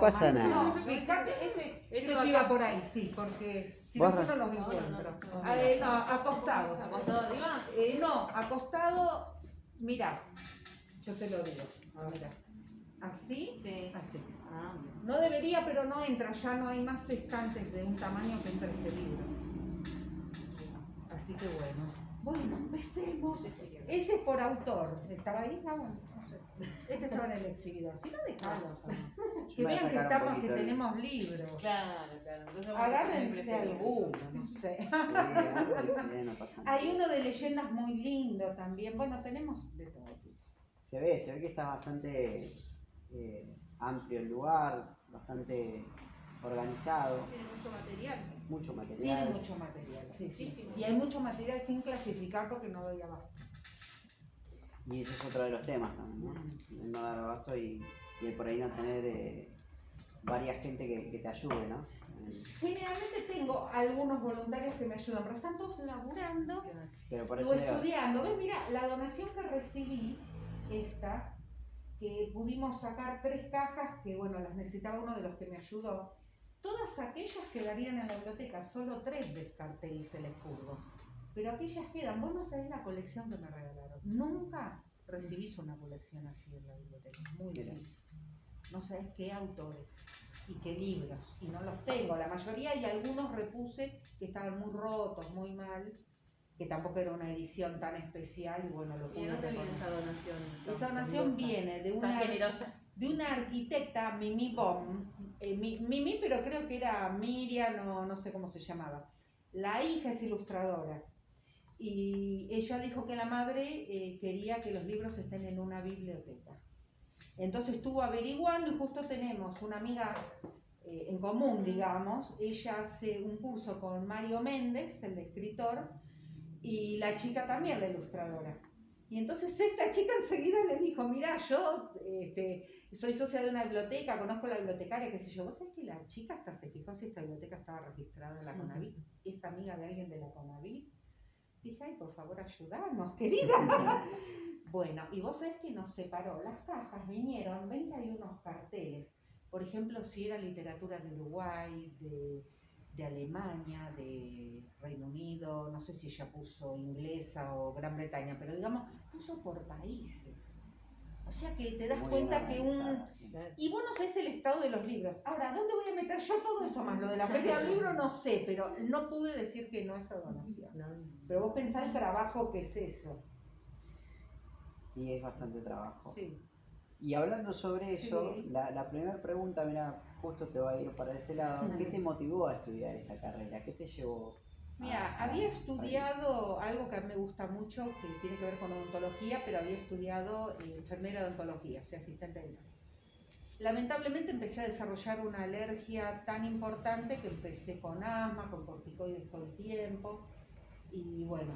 pasa más. nada. No, fíjate, ese creo que iba por ahí, sí, porque si no, no los encuentro. No, acostado. ¿Acostado arriba? No, acostado, mira, yo te lo digo, mira. Así, Sí. así. Ah, No debería, pero no entra, ya no hay más estantes de un tamaño que entre ese libro. Así que bueno, empecemos. Ese es por autor. ¿Estaba ahí? Ah, bueno, no sé. Este estaba en el exhibidor. Si no, dejalo. Que vean que, estamos, que tenemos libros. claro. Entonces, Agárrense alguno, no sé. Sí, agárrense, no pasa nada. Hay uno de leyendas muy lindo también. Bueno, tenemos de todo tipo. Se ve que está bastante amplio el lugar, bastante organizado. Tiene mucho material. Mucho material. Tiene mucho material, sí. Y hay mucho material sin clasificar porque no doy abasto. Y ese es otro de los temas también, ¿no? El no dar abasto y el por ahí no tener varias gente que te ayude, ¿no? Generalmente tengo algunos voluntarios que me ayudan, pero están todos laburando Pero por o eso estudiando. ¿Ves? Mira, la donación que recibí, esta, que pudimos sacar 3 cajas, que bueno, las necesitaba uno de los que me ayudó. Todas aquellas quedarían en la biblioteca, solo 3 descarté y se les purgo. Pero aquellas quedan. Vos no sabés la colección que me regalaron. Nunca recibís una colección así en la biblioteca. Muy difícil. No sabés qué autores y qué libros. Y no los tengo. La mayoría y algunos repuse que estaban muy rotos, muy mal. Que tampoco era una edición tan especial. Y bueno, lo ¿Y pude de dónde viene reconocer. esa donación? Esa donación viene de una arquitecta, Mimi Bom, Mimi, pero creo que era Miriam, no sé cómo se llamaba. La hija es ilustradora y ella dijo que la madre quería que los libros estén en una biblioteca. Entonces estuvo averiguando y justo tenemos una amiga en común, digamos. Ella hace un curso con Mario Méndez, el escritor, y la chica también, la ilustradora. Y entonces esta chica enseguida le dijo, mirá, yo soy socia de una biblioteca, conozco a la bibliotecaria, qué sé yo. ¿Vos sabés que la chica hasta se fijó si esta biblioteca estaba registrada en la CONAVIT? ¿Es amiga de alguien de la CONAVIT? Dije, ay, por favor, ayudanos, querida. Bueno, y vos sabés que nos separó. Las cajas vinieron, ven que hay unos carteles. Por ejemplo, si era literatura de Uruguay, de Alemania, de Reino Unido, no sé si ella puso inglesa o Gran Bretaña, pero digamos, puso por países. O sea que te das cuenta que Y vos no sabés el estado de los libros. Ahora, ¿dónde voy a meter yo todo eso más? Lo de la feria del libro no sé, pero no pude decir que no es donación. Pero vos pensás el trabajo que es eso. Y es bastante trabajo. Sí. Y hablando sobre eso, Sí. la primera pregunta, mira, justo te va a ir para ese lado. ¿Qué te motivó a estudiar esta carrera? ¿Qué te llevó? Mira, había estudiado algo que a mí me gusta mucho, que tiene que ver con odontología, pero había estudiado enfermera de odontología, o sea, asistente dental. Lamentablemente empecé a desarrollar una alergia tan importante que empecé con asma, con corticoides todo el tiempo. Y bueno,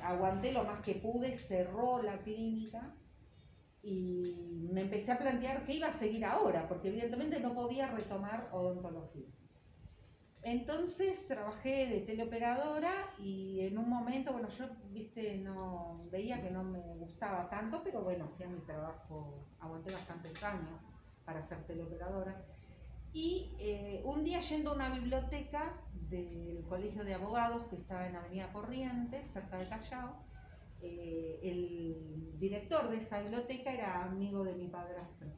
aguanté lo más que pude, cerró la clínica y me empecé a plantear qué iba a seguir ahora, porque evidentemente no podía retomar odontología. Entonces trabajé de teleoperadora y en un momento, bueno, yo no veía que no me gustaba tanto, pero bueno, hacía mi trabajo, aguanté bastantes años para ser teleoperadora. Y un día yendo a una biblioteca del Colegio de Abogados que estaba en Avenida Corrientes, cerca de Callao, el director de esa biblioteca era amigo de mi padrastro.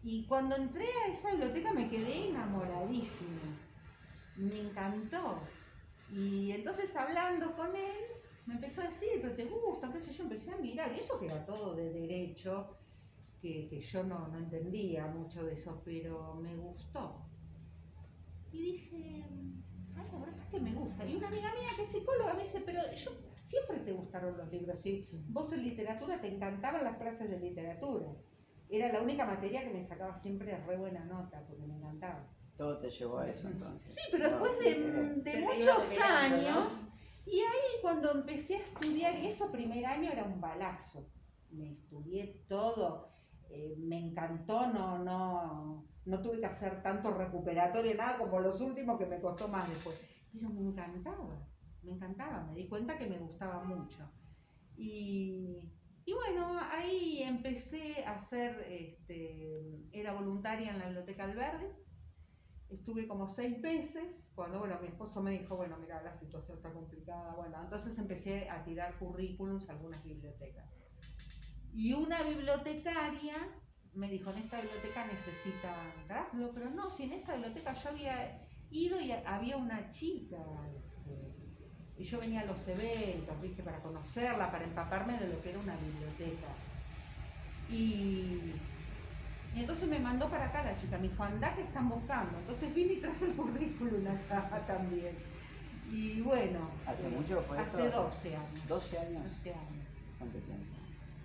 Y cuando entré a esa biblioteca me quedé enamoradísima. Me encantó. Y entonces hablando con él, me empezó a decir, pero te gusta, qué sé yo, empecé a mirar, y eso que era todo de derecho, que yo no entendía mucho de eso, pero me gustó. Y dije, ay, la verdad es que me gusta. Y una amiga mía que es psicóloga me dice, pero yo siempre te gustaron los libros, ¿sí? Vos en literatura te encantaban las clases de literatura. Era la única materia que me sacaba siempre re buena nota, porque me encantaba. Todo te llevó a eso entonces. Sí, pero después de muchos años, ¿no? Y ahí cuando empecé a estudiar, y eso primer año era un balazo. Me estudié todo, me encantó, no tuve que hacer tanto recuperatorio, nada como los últimos que me costó más después. Pero me encantaba, me di cuenta que me gustaba mucho. Y Y bueno, ahí empecé a hacer, era voluntaria en la Biblioteca Alberdi. Estuve como 6 meses, cuando bueno, mi esposo me dijo, bueno, mira, la situación está complicada. Bueno, entonces empecé a tirar currículums a algunas bibliotecas. Y una bibliotecaria me dijo, en esta biblioteca necesitan darlo, pero no, si en esa biblioteca yo había ido y había una chica, y yo venía a los eventos, viste, para conocerla, para empaparme de lo que era una biblioteca. Y entonces me mandó para acá la chica, me dijo, andá que están buscando. Entonces vine y traje el currículum acá también. Y bueno. ¿Hace mucho fue hace esto? 12 años. ¿12 años? 12 años. ¿Cuánto tiempo?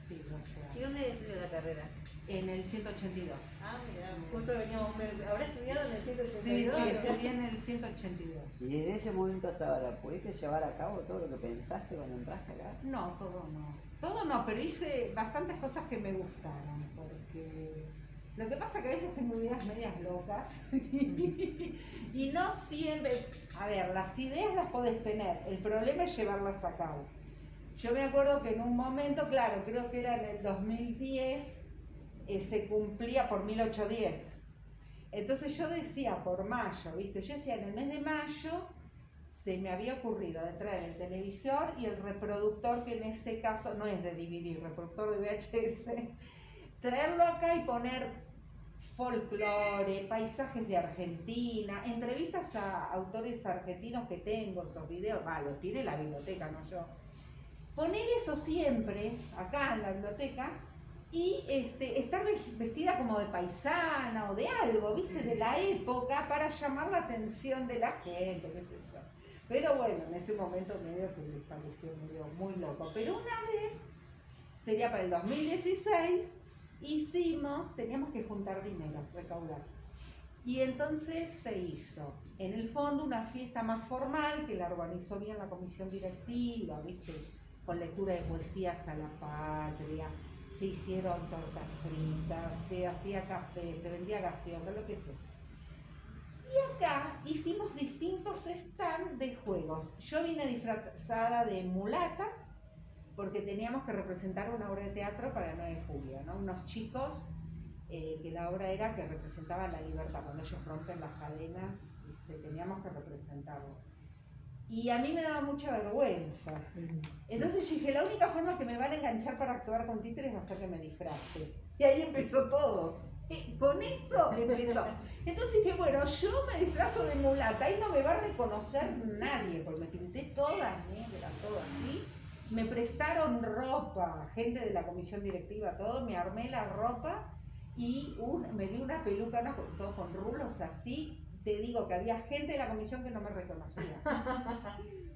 Sí, 12 años. ¿Y dónde estudió la carrera? En el 182. Ah, mira, justo veníamos, ¿habrá estudiado en el Sí, 182? sí, estudié en el 182. ¿Y desde ese momento hasta ahora pudiste llevar a cabo todo lo que pensaste cuando entraste acá? No, todo no. Todo no, pero hice bastantes cosas que me gustaron, porque lo que pasa es que a veces tengo ideas medias locas y no siempre, a ver, las ideas las podés tener, el problema es llevarlas a cabo. Yo me acuerdo que en un momento, claro, creo que era en el 2010, se cumplía por 1810. Entonces yo decía por mayo, ¿viste? Yo decía en el mes de mayo se me había ocurrido de traer el televisor y el reproductor, que en ese caso no es de DVD, reproductor de VHS, traerlo acá y poner folclore, paisajes de Argentina, entrevistas a autores argentinos que tengo, esos videos, los tiene la biblioteca, no yo. Poner eso siempre acá en la biblioteca y estar vestida como de paisana o de algo, ¿viste? De la época para llamar la atención de la gente, qué sé yo. Pero bueno, en ese momento medio que les pareció medio muy loco. Pero una vez, sería para el 2016, teníamos que juntar dinero, recaudar. Y entonces se hizo, en el fondo, una fiesta más formal que la organizó bien la comisión directiva, ¿viste? Con lectura de poesías a la patria, se hicieron tortas fritas, se hacía café, se vendía gaseosa, lo que sea. Y acá hicimos distintos stands de juegos. Yo vine disfrazada de mulata, porque teníamos que representar una obra de teatro para el 9 de julio, ¿no? Unos chicos, que la obra era que representaba la libertad, cuando ellos rompen las cadenas, teníamos que representarlo. Y a mí me daba mucha vergüenza. Entonces yo dije, la única forma que me van a enganchar para actuar con títeres va a ser que me disfrace. Y ahí empezó todo. Con eso empezó. Entonces dije, bueno, yo me disfrazo de mulata, ahí no me va a reconocer nadie, porque me pinté toda negra, todo así. Me prestaron ropa, gente de la comisión directiva, todo, me armé la ropa y me di una peluca, ¿no? Todo con rulos así. Te digo que había gente de la comisión que no me reconocía.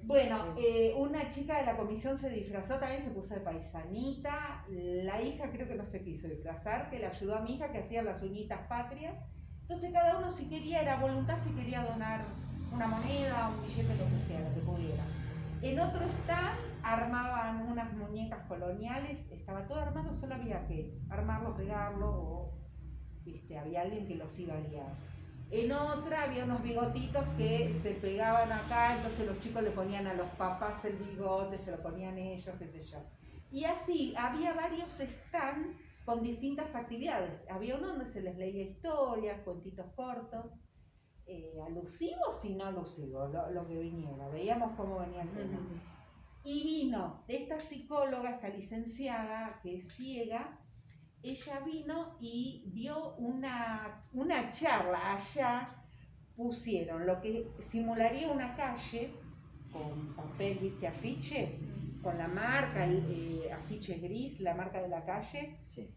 Bueno, una chica de la comisión se disfrazó, también se puso de paisanita. La hija creo que no se quiso disfrazar, que le ayudó a mi hija que hacía las uñitas patrias. Entonces cada uno, si quería, era voluntad, si quería donar una moneda, un billete, lo que sea, lo que pudiera. En otro stand armaban unas muñecas coloniales, estaba todo armado, solo había que armarlo, pegarlo, o había alguien que los iba a guiar. En otra había unos bigotitos que se pegaban acá, entonces los chicos le ponían a los papás el bigote, se lo ponían ellos, qué sé yo. Y así, había varios stands con distintas actividades. Había uno donde se les leía historias, cuentitos cortos, alusivos y no alusivos, lo que viniera. Veíamos cómo venía el tema. Y vino esta psicóloga, esta licenciada, que es ciega. Ella vino y dio una charla. Allá pusieron lo que simularía una calle con papel, ¿viste? Afiche, con la marca, el afiche gris, la marca de la calle, sí.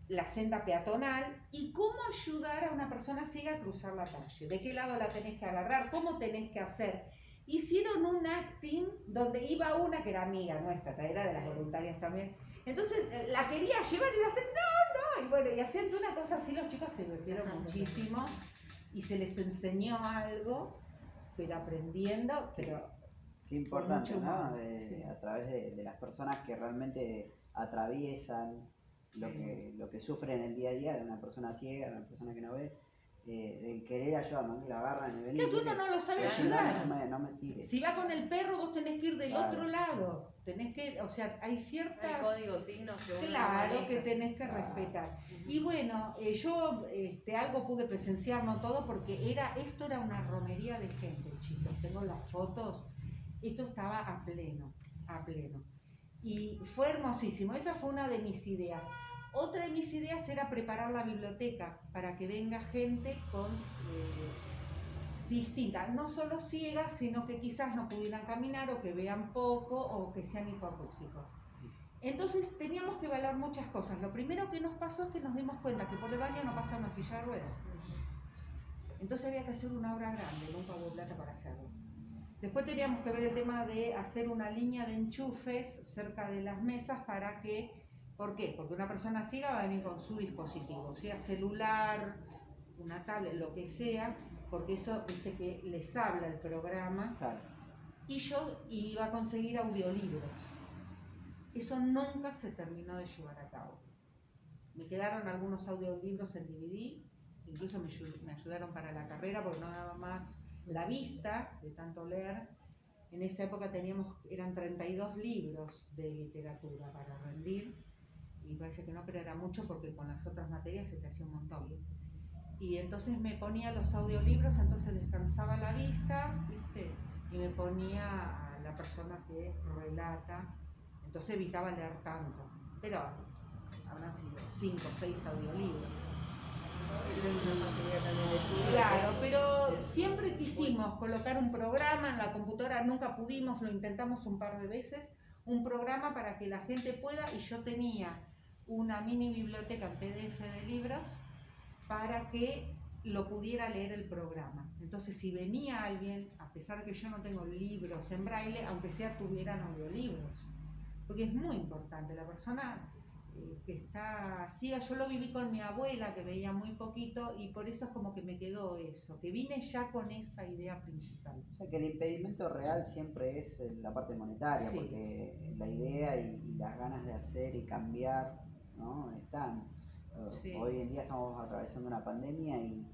La senda peatonal y cómo ayudar a una persona ciega a cruzar la calle, de qué lado la tenés que agarrar, cómo tenés que hacer. Hicieron un acting donde iba una que era amiga nuestra, era de las voluntarias también. Entonces la quería llevar y hacer, no, y bueno, y haciendo una cosa así los chicos se divirtieron muchísimo y se les enseñó algo, pero aprendiendo, pero... Qué importante, ¿no? A través de las personas que realmente atraviesan lo que sufren en el día a día de una persona ciega, de una persona que no ve, del querer ayudar, ¿no? Que la agarran y ven. Claro que uno no lo sabe pero si ayudar. no me tires. Si va con el perro, vos tenés que ir del Claro. otro lado. Tenés que, o sea, hay ciertas... Hay códigos, signos que uno Claro, maneja. que tenés que respetar. Y bueno, yo algo pude presenciar, no todo, porque esto era una romería de gente, chicos. Tengo las fotos. Esto estaba a pleno. Y fue hermosísimo. Esa fue una de mis ideas. Otra de mis ideas era preparar la biblioteca para que venga gente con distinta, no solo ciegas, sino que quizás no pudieran caminar o que vean poco o que sean hipoacúsicos. Entonces teníamos que evaluar muchas cosas. Lo primero que nos pasó es que nos dimos cuenta que por el baño no pasa una silla de ruedas. Entonces había que hacer una obra grande, nunca hubo plata para hacerlo. Después teníamos que ver el tema de hacer una línea de enchufes cerca de las mesas para que... ¿Por qué? Porque una persona ciega va a venir con su dispositivo, sea celular, una tablet, lo que sea, porque eso, viste que les habla el programa. Claro. Y yo iba a conseguir audiolibros. Eso nunca se terminó de llevar a cabo. Me quedaron algunos audiolibros en DVD, incluso me ayudaron para la carrera porque no daba más la vista de tanto leer. En esa época eran 32 libros de literatura para rendir. Y parece que no, pero era mucho porque con las otras materias se te hacía un montón. Y entonces me ponía los audiolibros, entonces descansaba la vista, ¿viste? Y me ponía a la persona que relata, entonces evitaba leer tanto. Pero habrán sido 5 o 6 audiolibros. Claro, pero siempre quisimos colocar un programa en la computadora, nunca pudimos, lo intentamos un par de veces, un programa para que la gente pueda, y yo tenía una mini biblioteca en PDF de libros para que lo pudiera leer el programa. Entonces, si venía alguien, a pesar de que yo no tengo libros en braille, aunque sea tuvieran audiolibros, porque es muy importante. La persona que está ciega, yo lo viví con mi abuela, que veía muy poquito, y por eso es como que me quedó eso, que vine ya con esa idea principal. O sea que el impedimento real siempre es la parte monetaria, Sí. porque la idea y las ganas de hacer y cambiar, ¿no? Están. Sí. Hoy en día estamos atravesando una pandemia y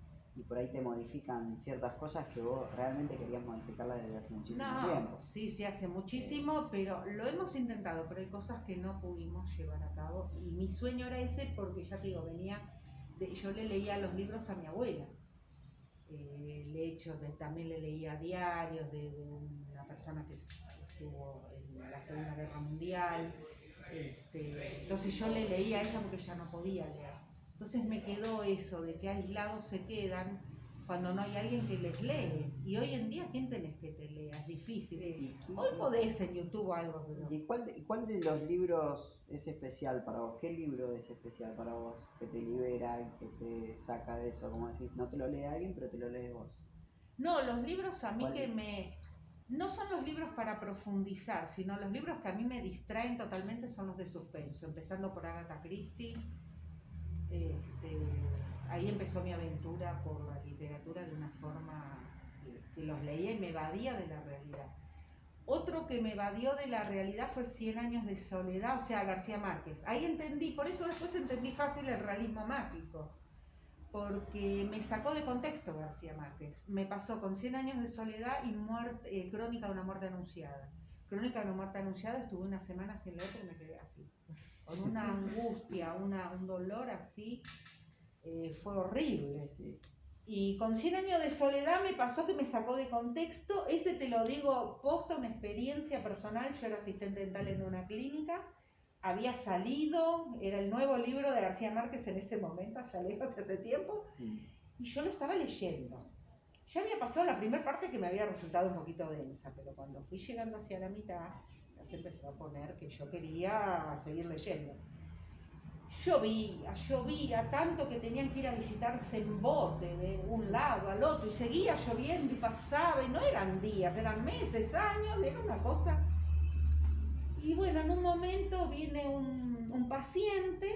por ahí te modifican ciertas cosas que vos realmente querías modificarlas desde hace muchísimo tiempo. Sí, hace muchísimo, pero lo hemos intentado, pero hay cosas que no pudimos llevar a cabo. Y mi sueño era ese porque, ya te digo, yo le leía los libros a mi abuela. También le leía diarios de una persona que estuvo en la Segunda Guerra Mundial. Entonces yo le leía a ella porque ella no podía leer. Entonces me quedó eso de que aislados se quedan cuando no hay alguien que les lee. Y hoy en día, ¿quién tenés que te lea? Es difícil. Hoy podés en YouTube algo, pero... ¿Y cuál de los libros es especial para vos? ¿Qué libro es especial para vos? Que te libera, que te saca de eso, como decís, no te lo lee alguien, pero te lo lees vos. No, los libros a mí ¿Cuál? No son los libros para profundizar, sino los libros que a mí me distraen totalmente son los de suspenso, empezando por Agatha Christie. Ahí empezó mi aventura por la literatura de una forma que los leía y me evadía de la realidad. Otro que me evadió de la realidad fue 100 años de soledad, o sea, García Márquez. Ahí entendí, por eso después entendí fácil el realismo mágico, porque me sacó de contexto García Márquez. Me pasó con 100 años de soledad y Crónica de una muerte anunciada. Crónica de una muerte anunciada estuve una semana sin leer porque me quedé así, con una angustia, un dolor así, fue horrible. Sí. Y con 100 años de soledad me pasó que me sacó de contexto. Ese te lo digo posta, una experiencia personal. Yo era asistente dental en una clínica, había salido, era el nuevo libro de García Márquez en ese momento, ya lejos hace tiempo, y yo lo estaba leyendo. Ya había pasado la primera parte que me había resultado un poquito densa, pero cuando fui llegando hacia la mitad, ya se empezó a poner que yo quería seguir leyendo. Llovía tanto que tenían que ir a visitarse en bote de un lado al otro, y seguía lloviendo y pasaba, y no eran días, eran meses, años, era una cosa. Y bueno, en un momento viene un paciente,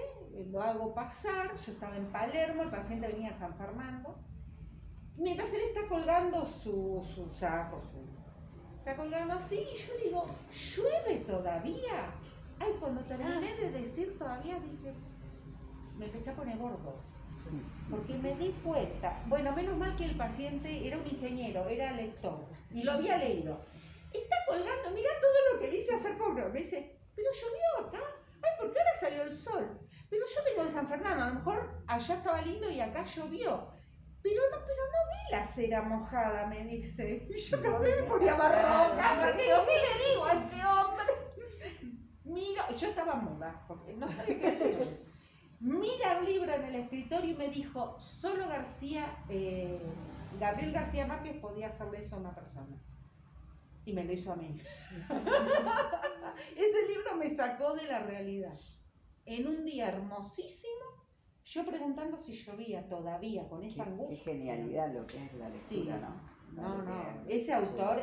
lo hago pasar, yo estaba en Palermo, el paciente venía a San Fernando, mientras él está colgando su saco, está colgando así, y yo digo, ¿llueve todavía? Ay, cuando terminé de decir todavía, dije, me empecé a poner gordo. Porque me di cuenta, bueno, menos mal que el paciente era un ingeniero, era lector, y lo había leído. Está colgando, mira todo lo que le hice hacer por... Me dice, pero llovió acá, ay, ¿por qué ahora salió el sol? Pero yo vengo de San Fernando, a lo mejor allá estaba lindo y acá llovió. Pero no vi la cera mojada, me dice. Y yo cada vez me ponía más roja, porque digo, ¿qué le digo a este hombre? Mira, yo estaba muda, porque no sabía qué hacer. Mira el libro en el escritorio y me dijo, solo Gabriel García Márquez podía hacerle eso a una persona. Y me lo hizo a mí. Ese libro me sacó de la realidad. En un día hermosísimo, yo preguntando si llovía todavía con esa angustia. Qué genialidad lo que es la lectura, sí. ¿no? No. Ese autor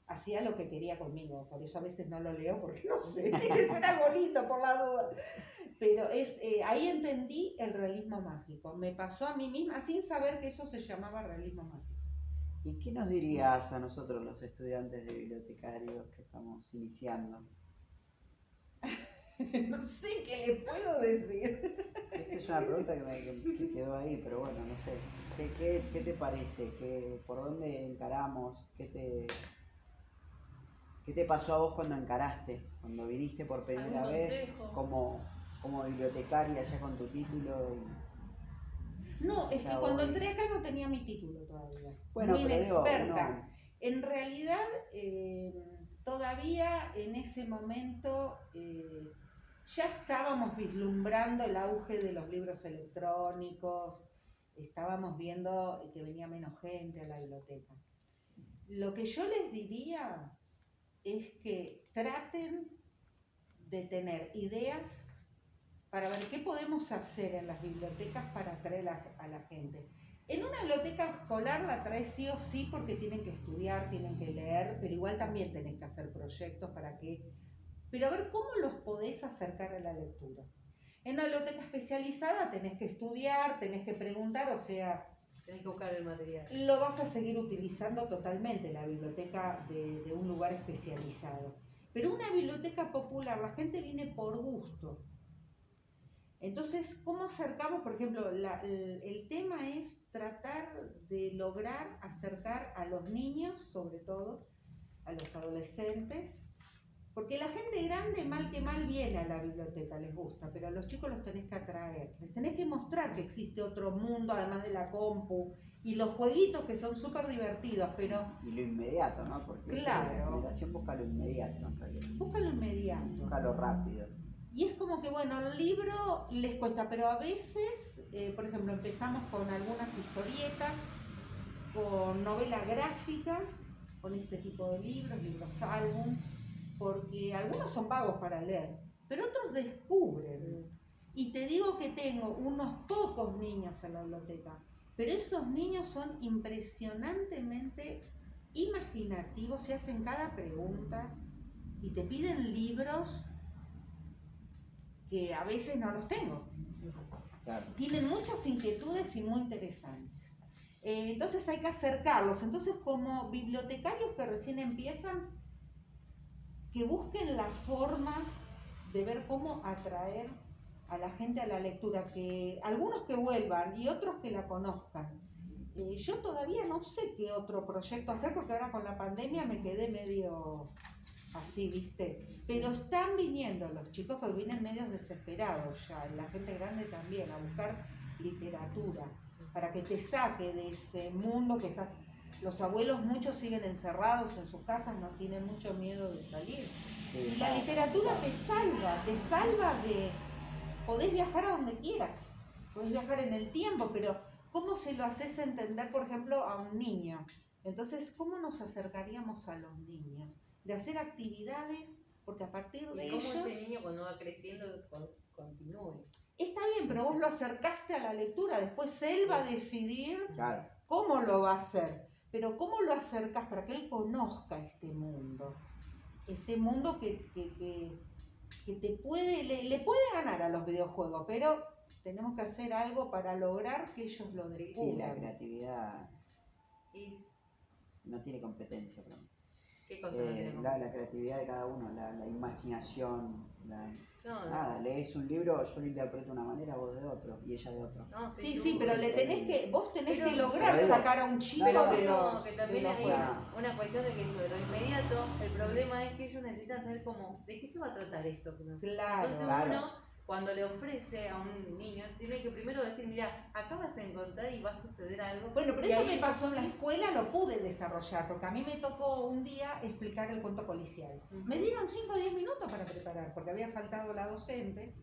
hacía lo que quería conmigo. Por eso a veces no lo leo, porque no sé, tiene que ser algo lindo por la duda. Pero ahí entendí el realismo mágico. Me pasó a mí misma sin saber que eso se llamaba realismo mágico. ¿Y qué nos dirías a nosotros los estudiantes de bibliotecarios que estamos iniciando? No sé qué le puedo decir. Esta es una pregunta que me quedó ahí, pero bueno, no sé. ¿Qué te parece? ¿Por dónde encaramos? ¿Qué te pasó a vos cuando encaraste? Cuando viniste por primera vez como bibliotecaria ya con tu título? No, es que cuando entré acá no tenía mi título todavía. Bueno, muy inexperta. No. En realidad, todavía en ese momento ya estábamos vislumbrando el auge de los libros electrónicos, estábamos viendo que venía menos gente a la biblioteca. Lo que yo les diría es que traten de tener ideas para ver qué podemos hacer en las bibliotecas para atraer a la gente. En una biblioteca escolar la traes sí o sí porque tienen que estudiar, tienen que leer, pero igual también tenés que hacer proyectos para que... Pero a ver cómo los podés acercar a la lectura. En una biblioteca especializada tenés que estudiar, tenés que preguntar, o sea... Tenés que buscar el material. Lo vas a seguir utilizando totalmente, la biblioteca de un lugar especializado. Pero una biblioteca popular, la gente viene por gusto. Entonces, ¿cómo acercamos? Por ejemplo, el tema es tratar de lograr acercar a los niños, sobre todo, a los adolescentes, porque la gente grande, mal que mal, viene a la biblioteca, les gusta, pero a los chicos los tenés que atraer, les tenés que mostrar que existe otro mundo, además de la compu, y los jueguitos que son súper divertidos, pero... Y lo inmediato, ¿no? Porque claro, la generación busca lo inmediato, en realidad. Busca lo inmediato. Busca lo rápido. Y es como que, bueno, el libro les cuesta, pero a veces, por ejemplo, empezamos con algunas historietas, con novela gráfica, con este tipo de libros álbum, porque algunos son vagos para leer, pero otros descubren. Y te digo que tengo unos pocos niños en la biblioteca, pero esos niños son impresionantemente imaginativos, se hacen cada pregunta y te piden libros que a veces no los tengo. Claro. Tienen muchas inquietudes y muy interesantes. Entonces hay que acercarlos. Entonces, como bibliotecarios que recién empiezan, que busquen la forma de ver cómo atraer a la gente a la lectura, que algunos que vuelvan y otros que la conozcan. Yo todavía no sé qué otro proyecto hacer, porque ahora con la pandemia me quedé medio así, ¿viste? Pero están viniendo los chicos, que vienen medio desesperados ya, la gente grande también, a buscar literatura, para que te saque de ese mundo que estás... Los abuelos muchos siguen encerrados en sus casas, no tienen mucho miedo de salir. Sí, y la literatura te salva de... Podés viajar a donde quieras, podés viajar en el tiempo, pero ¿cómo se lo haces entender, por ejemplo, a un niño? Entonces, ¿cómo nos acercaríamos a los niños? De hacer actividades, porque a partir de ellos... ¿Cómo ese niño cuando va creciendo continúe? Está bien, pero vos lo acercaste a la lectura, después él va a decidir claro. cómo lo va a hacer. Pero ¿cómo lo acercas para que él conozca este mundo? Este mundo que te puede, le puede ganar a los videojuegos, pero tenemos que hacer algo para lograr que ellos lo descubran. Sí, la creatividad no tiene competencia para mí. ¿Qué cosa no tiene común? la creatividad de cada uno, la imaginación, No. lees un libro, yo le interpreto de una manera, vos de otro, y ella de otro. No, Sí, pero vos tenés Pero- que lograr pero- sacar a un chico No, no, de no, los que también de los hay juegos. una cuestión de que eso de lo inmediato, el problema es que ellos necesitan saber cómo, de qué se va a tratar esto primero. Claro. Entonces Claro. uno, cuando le ofrece a un niño, tiene que primero decir, mira, acá vas a encontrar y va a suceder algo. Bueno, pero y eso ahí- me pasó en la escuela, lo pude desarrollar, porque a mí me tocó un día explicar el cuento policial. Me dieron 5 o 10 minutos para preparar, porque había faltado la docente.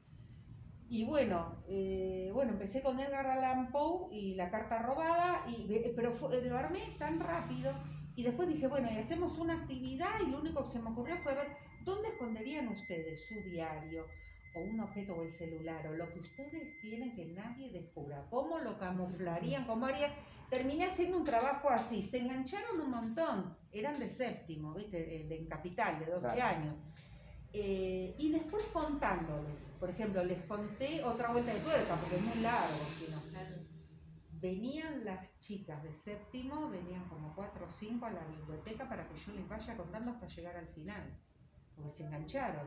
Y bueno, empecé con Edgar Allan Poe y La carta robada, pero lo armé tan rápido. Y después dije, bueno, y hacemos una actividad, y lo único que se me ocurrió fue ver dónde esconderían ustedes su diario, o un objeto, o el celular, o lo que ustedes quieren que nadie descubra. ¿Cómo lo camuflarían? ¿Cómo harían? Terminé haciendo un trabajo así. Se engancharon un montón. Eran de séptimo, ¿viste? En Capital, de 12 Claro. años. Y después contándoles. Por ejemplo, les conté otra vuelta de tuerca, porque es muy largo, si no. Venían las chicas de séptimo, venían como 4 o 5 a la biblioteca para que yo les vaya contando hasta llegar al final. Porque se engancharon.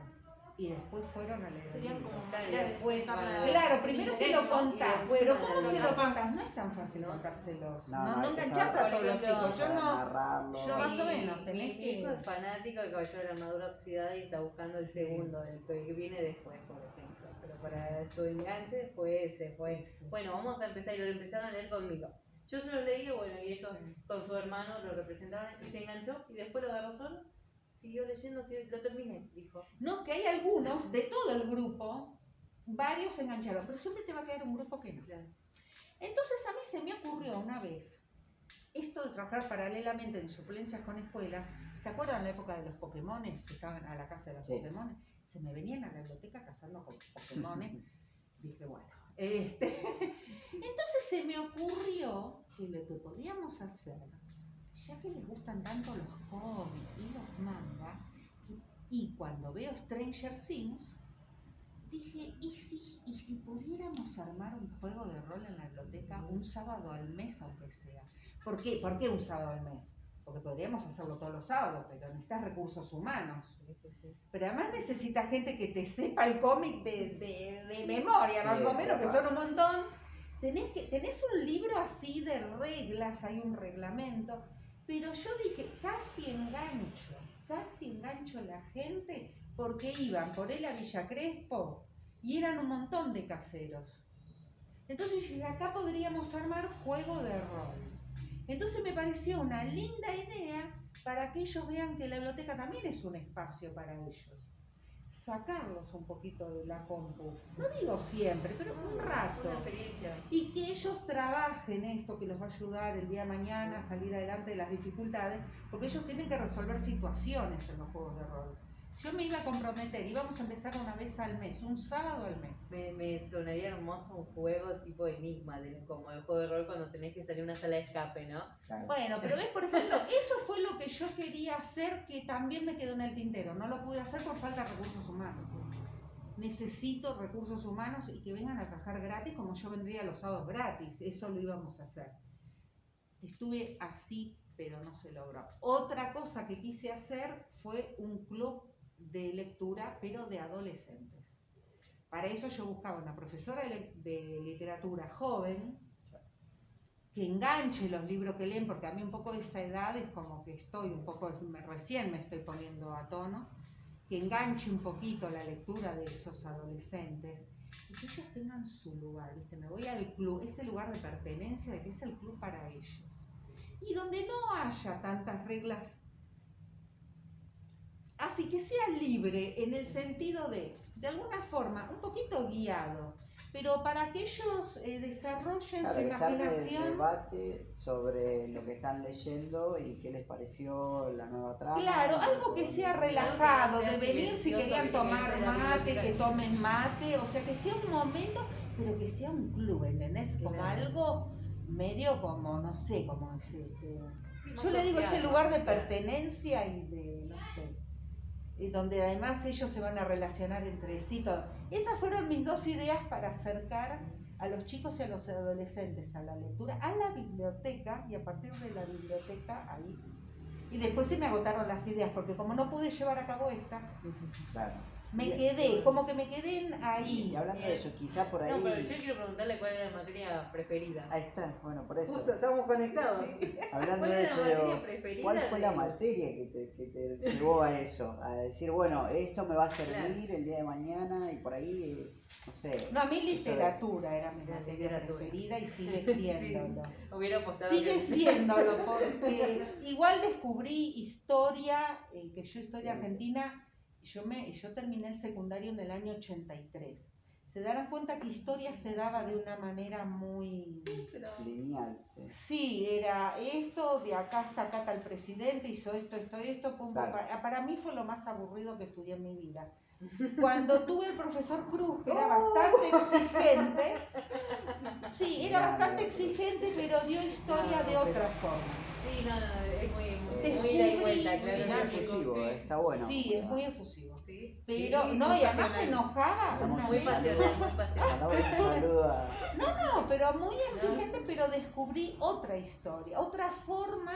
Y después fueron a leer el Serían libro. como Claro, maneras de después contar van a- la- Claro, primero se lo contás, después pero van a ¿cómo se lo lograr. contás? No es tan fácil contárselos. No hay que enganchás saber, a todos los por ejemplo, chicos. Yo no. narrarlo. yo más o menos, tenés mi que- hijo es fanático del Caballero de la Armadura Oxidada y está buscando el segundo, el que viene después, por ejemplo. Pero para su enganche fue ese, fue. Bueno, vamos a empezar, y lo empezaron a leer conmigo. Yo se los leí, bueno, y ellos con su hermano lo representaron y se enganchó, y después lo agarró solo, siguió leyendo, lo terminé, dijo. No, que hay algunos de todo el grupo, varios se engancharon, pero siempre te va a quedar un grupo que no. Claro. Entonces a mí se me ocurrió una vez esto de trabajar paralelamente en suplencias con escuelas. ¿Se acuerdan la época de los Pokémones que estaban a la casa de los Sí. Pokémones? Se me venían a la biblioteca cazando con Pokémones. Dije, bueno, entonces se me ocurrió que lo que podíamos hacer, ya que les gustan tanto los cómics y los mangas, y cuando veo Stranger Things, dije, ¿y si pudiéramos armar un juego de rol en la biblioteca un sábado al mes, aunque sea? ¿Por qué? ¿Por qué un sábado al mes? Porque podríamos hacerlo todos los sábados, pero necesitas recursos humanos. Pero además necesitas gente que te sepa el cómic de memoria, más Sí, o menos, que claro. son un montón. Tenés un libro así de reglas, hay un reglamento, pero yo dije, casi engancho a la gente, porque iban por él a Villa Crespo y eran un montón de caseros. Entonces yo dije, acá podríamos armar juego de rol. Entonces me pareció una linda idea para que ellos vean que la biblioteca también es un espacio para ellos. Sacarlos un poquito de la compu. No digo siempre, pero un rato. Una experiencia. Y que ellos trabajen esto que los va a ayudar el día de mañana a salir adelante de las dificultades, porque ellos tienen que resolver situaciones en los juegos de rol. Yo me iba a comprometer, íbamos a empezar una vez al mes, un sábado al mes. Me sonaría hermoso un juego tipo enigma, como el juego de rol cuando tenés que salir a una sala de escape, ¿no? Claro. Bueno, pero ves, por ejemplo, eso fue lo que yo quería hacer, que también me quedó en el tintero. No lo pude hacer por falta de recursos humanos. Necesito recursos humanos y que vengan a trabajar gratis, como yo vendría los sábados gratis. Eso lo íbamos a hacer. Estuve así, pero no se logró. Otra cosa que quise hacer fue un club de lectura, pero de adolescentes. Para eso yo buscaba una profesora de literatura joven, que enganche los libros que leen, porque a mí un poco de esa edad es como que estoy un poco, recién me estoy poniendo a tono, que enganche un poquito la lectura de esos adolescentes y que ellos tengan su lugar, ¿viste? Me voy al club, ese lugar de pertenencia, de que es el club para ellos. Y donde no haya tantas reglas, así que sea libre en el sentido de alguna forma, un poquito guiado, pero para que ellos desarrollen Claro, su que se arme imaginación. debate sobre lo que están leyendo y qué les pareció la nueva trama. Claro, algo que sea relajado, sea de venir si silencioso, querían que tomar queden en la mate, biblioteca. que tomen mate, o sea, que sea un momento, pero que sea un club, ¿entendés? Como Claro. algo medio como, no sé, como decirte. Más Yo le digo social, ese más lugar de social. pertenencia y de, no sé, y donde además ellos se van a relacionar entre sí. Todo. Esas fueron mis 2 ideas para acercar a los chicos y a los adolescentes a la lectura, a la biblioteca, y a partir de la biblioteca ahí Y después se me agotaron las ideas, porque como no pude llevar a cabo estas, Claro. me Bien. quedé, como que me quedé ahí. Y hablando de eso, quizá por ahí. No, pero yo quiero preguntarle cuál es la materia preferida. Ahí está, bueno, por eso. Justo, estamos conectados. Hablando ¿Cuál de es eso, la materia digo, preferida ¿cuál fue la de- materia que te llevó a eso? A decir, bueno, esto me va a servir el día de mañana y por ahí, no sé. No, a mí esto de- literatura era mi La materia literatura. preferida y sigue siéndolo. Hubiera apostado. Sigue que- siéndolo, porque igual descubrí historia, que yo historia Sí. argentina, yo terminé el secundario en el año 83. Se darán cuenta que historia se daba de una manera muy... Pero- Lineal, sí. Sí, era esto, de acá hasta acá está el presidente, hizo esto, pum, pum, Claro. para mí fue lo más aburrido que estudié en mi vida. Cuando tuve el profesor Cruz, que era bastante exigente, sí, era bastante exigente, pero dio historia de otra forma. Sí, no, es muy Descubrí- ida y vuelta, Muy claro. efusivo, está bueno. Sí, es muy efusivo. Sí, Pero, sí, no, muy y además se pasional. enojaba. Estamos una Muy en cosa. pasional, muy pasional. Mandamos un saludo a. No, pero muy exigente, pero descubrí otra historia, otra forma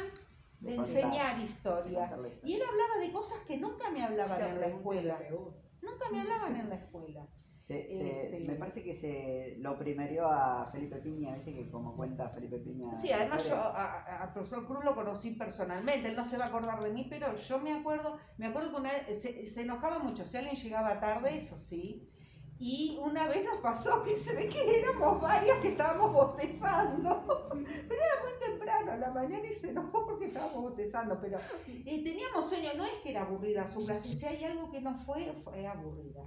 de contar, enseñar de historia. contar la historia. Y él hablaba de cosas que nunca me hablaban Muchas en la preguntas escuela. que me gustan. Nunca me hablaban en la escuela. Me parece que se lo primerió a Felipe Piña, viste que como cuenta Felipe Piña. Sí, la además yo historia. al profesor Cruz lo conocí personalmente, él no se va a acordar de mí, pero yo me acuerdo que una vez se enojaba mucho si alguien llegaba tarde, eso sí, y una vez nos pasó que se ve que éramos varios que estábamos bostezando, pero era muy temprano, a la mañana, y se enojó porque estábamos bostezando, pero teníamos sueño, no es que era aburrida su clase, si hay algo que no fue aburrida.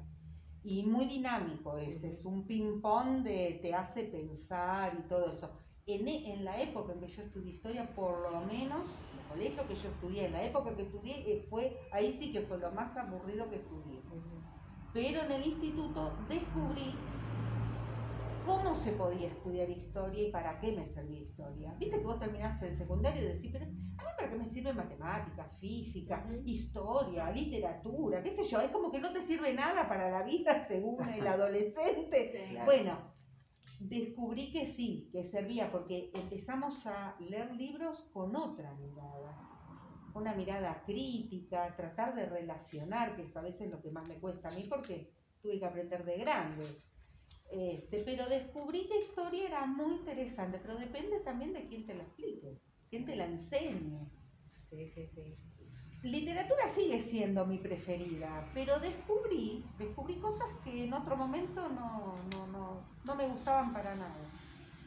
Y muy dinámico es un ping-pong te hace pensar y todo eso. En la época en que yo estudié historia, por lo menos, en el colegio que yo estudié, en la época que estudié, ahí sí que fue lo más aburrido que estudié. Pero en el instituto descubrí cómo se podía estudiar historia y para qué me servía historia. Viste que vos terminás el secundario y decís, pero a mí para qué me sirve matemática, física, historia, literatura, qué sé yo, es como que no te sirve nada para la vida según el adolescente. Sí. Claro. Bueno, descubrí que sí, que servía porque empezamos a leer libros con otra mirada. Una mirada crítica, tratar de relacionar, que es a veces lo que más me cuesta a mí porque tuve que aprender de grande. Pero descubrí que historia era muy interesante, pero depende también de quién te la explique, quién te la enseñe. Sí, sí, sí. Literatura sigue siendo mi preferida, pero descubrí cosas que en otro momento no me gustaban para nada.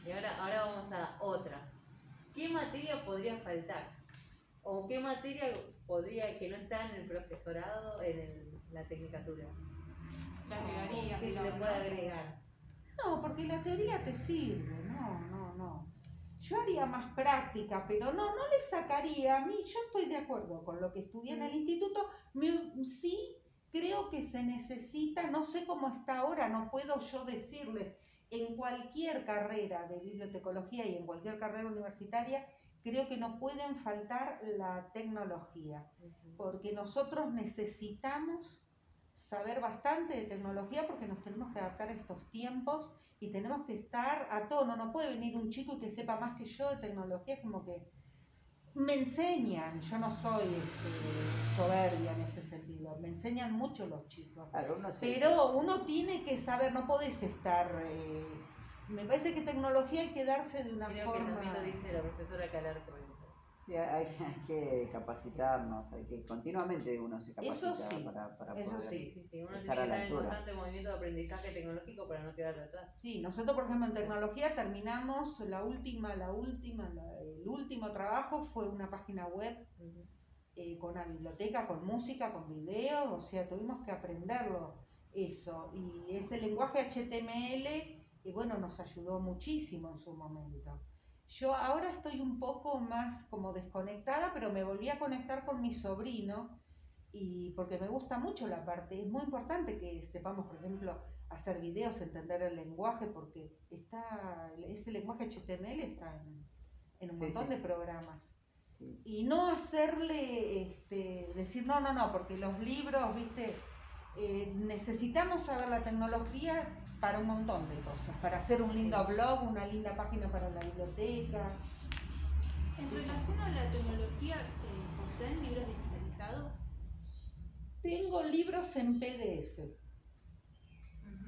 Y ahora vamos a otra. ¿Qué materia podría faltar? ¿O qué materia podría que no está en el profesorado, la tecnicatura? La agregaría, ¿Qué se pero le no. puede agregar? No, porque la teoría te sirve, no. Yo haría más práctica, pero no le sacaría a mí. Yo estoy de acuerdo con lo que estudié en el instituto. Sí creo que se necesita, no sé cómo está ahora, no puedo yo decirles, en cualquier carrera de bibliotecología y en cualquier carrera universitaria, creo que no pueden faltar la tecnología, porque nosotros necesitamos saber bastante de tecnología porque nos tenemos que adaptar a estos tiempos y tenemos que estar a tono. No puede venir un chico y que sepa más que yo de tecnología, es como que me enseñan, yo no soy soberbia en ese sentido, me enseñan mucho los chicos, Claro, uno se- pero uno tiene que saber, no podés estar, me parece que tecnología hay que darse de una Creo que forma... también lo dice la profesora Calarco. Sí, hay que capacitarnos, hay que continuamente uno se capacita Eso sí, para eso poder sí. Sí, uno tiene que estar a la estar en altura. constante movimiento de aprendizaje tecnológico para no quedar atrás. Sí, nosotros por ejemplo en tecnología terminamos el último trabajo fue una página web con una biblioteca, con música, con video, o sea, tuvimos que aprenderlo eso. Y ese lenguaje HTML, bueno, nos ayudó muchísimo en su momento. Yo ahora estoy un poco más como desconectada, pero me volví a conectar con mi sobrino, y porque me gusta mucho la parte, es muy importante que sepamos, por ejemplo, hacer videos, entender el lenguaje, porque ese lenguaje HTML está en un Sí, montón sí. de programas. Sí. Y no hacerle, decir, no, porque los libros, viste, necesitamos saber la tecnología para un montón de cosas, para hacer un lindo blog, una linda página para la biblioteca. Entre los relación a la tecnología, ¿poseen libros digitalizados? Tengo libros en PDF,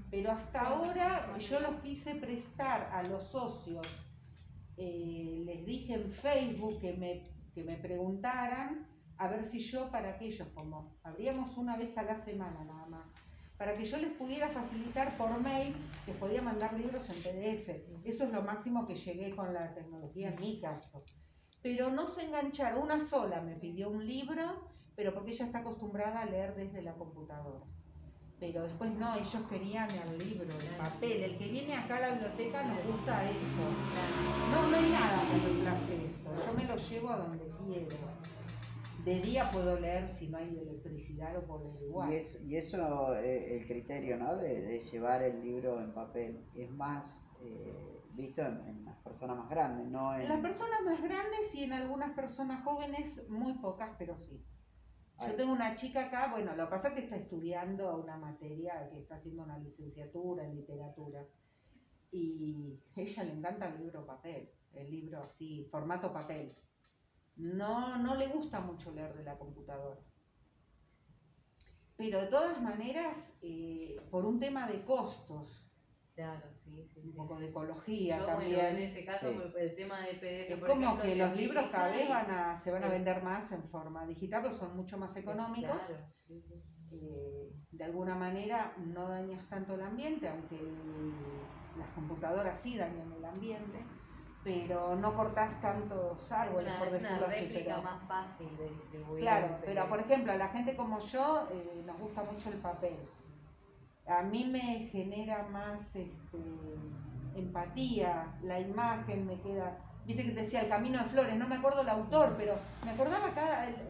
pero hasta ahora yo los quise prestar a los socios. Les dije en Facebook que me preguntaran a ver si yo, para que ellos, como abríamos una vez a la semana nada más, para que yo les pudiera facilitar por mail, les podía mandar libros en PDF. Eso es lo máximo que llegué con la tecnología en mi caso. Pero no se engancharon, una sola me pidió un libro, pero porque ella está acostumbrada a leer desde la computadora. Pero después no, ellos querían el libro, el papel. El que viene acá a la biblioteca nos gusta esto. No hay nada que reemplace esto. Yo me lo llevo a donde quiero. De día puedo leer si no hay electricidad o puedo leer igual. Y eso, el criterio, ¿no? de llevar el libro en papel es más visto en las personas más grandes, ¿no? En las personas más grandes y en algunas personas jóvenes, muy pocas, pero sí. Yo tengo una chica acá, bueno, lo que pasa es que está estudiando una materia, que está haciendo una licenciatura en literatura. Y a ella le encanta el libro papel, el libro así, formato papel. No le gusta mucho leer de la computadora. Pero de todas maneras, por un tema de costos, Claro, sí. un poco de ecología Yo, también. bueno, en ese caso, Sí. el tema de PDF, Es por como ejemplo, que se los libros cada vez utiliza se van a vender más en forma digital, pero son mucho más económicos. Claro, sí. De alguna manera no dañas tanto el ambiente, aunque las computadoras sí dañan el ambiente, pero no cortás tantos árboles, por Es una decirlo así. réplica Pero, más fácil de distribuir. claro, pero por ejemplo, a la gente como yo nos gusta mucho el papel. A mí me genera más empatía, la imagen me queda, viste que te decía El Camino de Flores, no me acuerdo el autor, pero me acordaba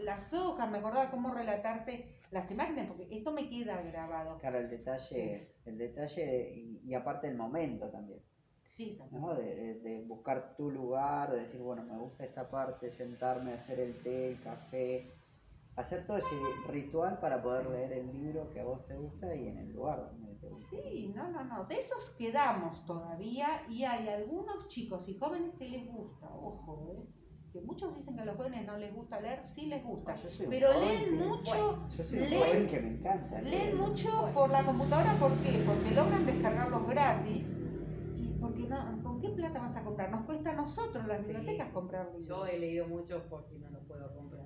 las hojas, me acordaba cómo relatarte las imágenes, porque esto me queda grabado. Claro, el detalle y aparte el momento también, Sí, también. ¿no? De buscar tu lugar, de decir, bueno, me gusta esta parte, sentarme, hacer el té, el café, hacer todo ese ritual para poder leer el libro que a vos te gusta y en el lugar donde te gusta. Sí, no, de esos quedamos todavía y hay algunos chicos y jóvenes que les gusta, ojo, que muchos dicen que a los jóvenes no les gusta leer, sí les gusta, Yo soy un pero joven leen que- mucho, Yo soy un leen- joven que me encanta. leen mucho por la computadora, ¿por qué? Porque logran descargarlos gratis. ¿Y porque no? ¿Con qué plata vas a comprar? Nos cuesta a nosotros, las Sí. bibliotecas, comprar libros. Yo he leído mucho porque no los puedo comprar.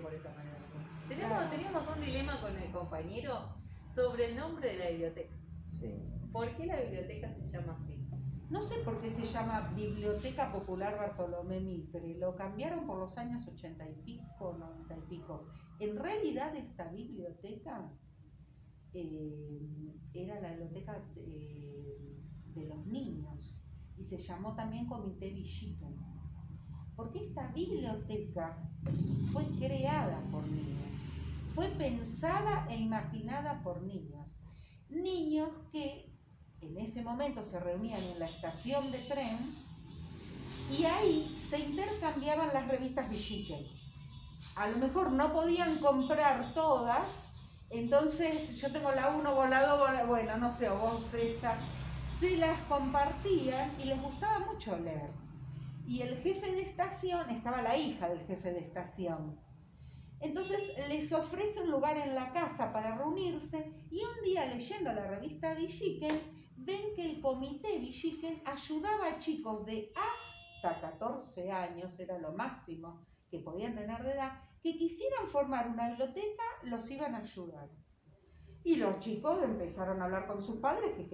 Por esa manera. Teníamos un dilema con el compañero sobre el nombre de la biblioteca. Sí. ¿Por qué la biblioteca se llama así? No sé por qué se llama Biblioteca Popular Bartolomé Mitre, lo cambiaron por los años 80 y pico, 90 y pico. En realidad esta biblioteca era la biblioteca de los niños y se llamó también Comité Villiquen, porque esta biblioteca fue creada por niños, fue pensada e imaginada por niños, niños que en ese momento se reunían en la estación de tren y ahí se intercambiaban las revistas Villiquen. A lo mejor no podían comprar todas, entonces yo tengo la 1, vos la 2, bueno, no sé, o vos esta, se las compartían y les gustaba mucho leer. Y el jefe de estación, estaba la hija del jefe de estación, entonces les ofrece un lugar en la casa para reunirse y un día leyendo la revista Villiquen ven que el comité Villiquen ayudaba a chicos de hasta 14 años, era lo máximo que podían tener de edad, que quisieran formar una biblioteca, los iban a ayudar. Y los chicos empezaron a hablar con sus padres que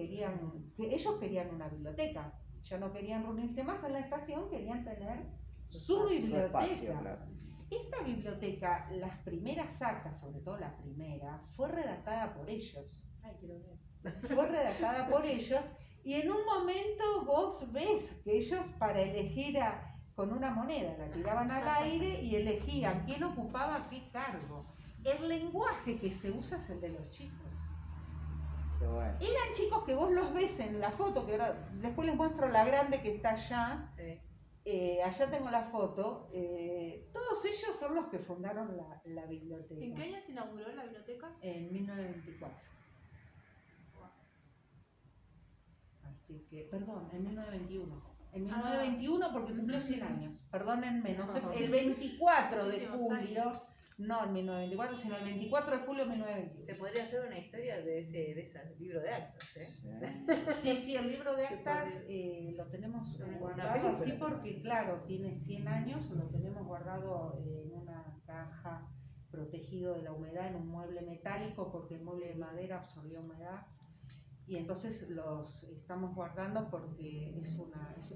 ellos querían una biblioteca, ya no querían reunirse más en la estación, querían tener su biblioteca. Espacio, claro. Esta biblioteca, las primeras actas, sobre todo la primera, fue redactada por ellos. Ay, quiero ver. Fue redactada por ellos y en un momento vos ves que ellos para elegir con una moneda la tiraban al aire y elegían quién ocupaba qué cargo. El lenguaje que se usa es el de los chicos. Qué bueno. Eran chicos que vos los ves en la foto, que ahora después les muestro la grande que está allá. Allá tengo la foto. Todos ellos son los que fundaron la biblioteca. ¿En qué año se inauguró la biblioteca? En 1924. Así que, perdón, en 1921. En 1921 porque cumplió 100 años. Perdónenme, no sé, el 24 de julio, no en 1924, sino el 24 de julio de 1921. Se podría hacer una historia de ese libro de actas, ¿eh? Sí, el libro de actas lo tenemos guardado así porque, claro, tiene 100 años, lo tenemos guardado en una caja protegido de la humedad en un mueble metálico porque el mueble de madera absorbió humedad. Y entonces los estamos guardando porque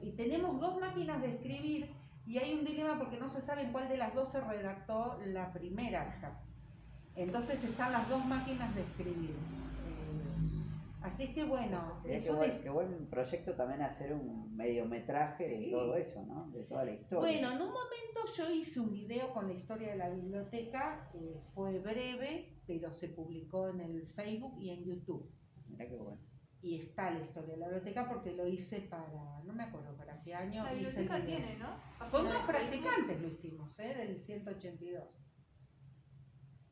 y tenemos 2 máquinas de escribir y hay un dilema porque no se sabe en cuál de las 2 se redactó la primera acta. Entonces están las 2 máquinas de escribir. Así es que bueno, qué buen proyecto también hacer un mediometraje de todo eso, ¿no? De toda la historia. Bueno, en un momento yo hice un video con la historia de la biblioteca, fue breve, pero se publicó en el Facebook y en YouTube. Mirá qué bueno. Y está la historia de la biblioteca porque lo hice para, no me acuerdo para qué año. La biblioteca tiene, ¿no? Con unos practicantes lo hicimos, del 182.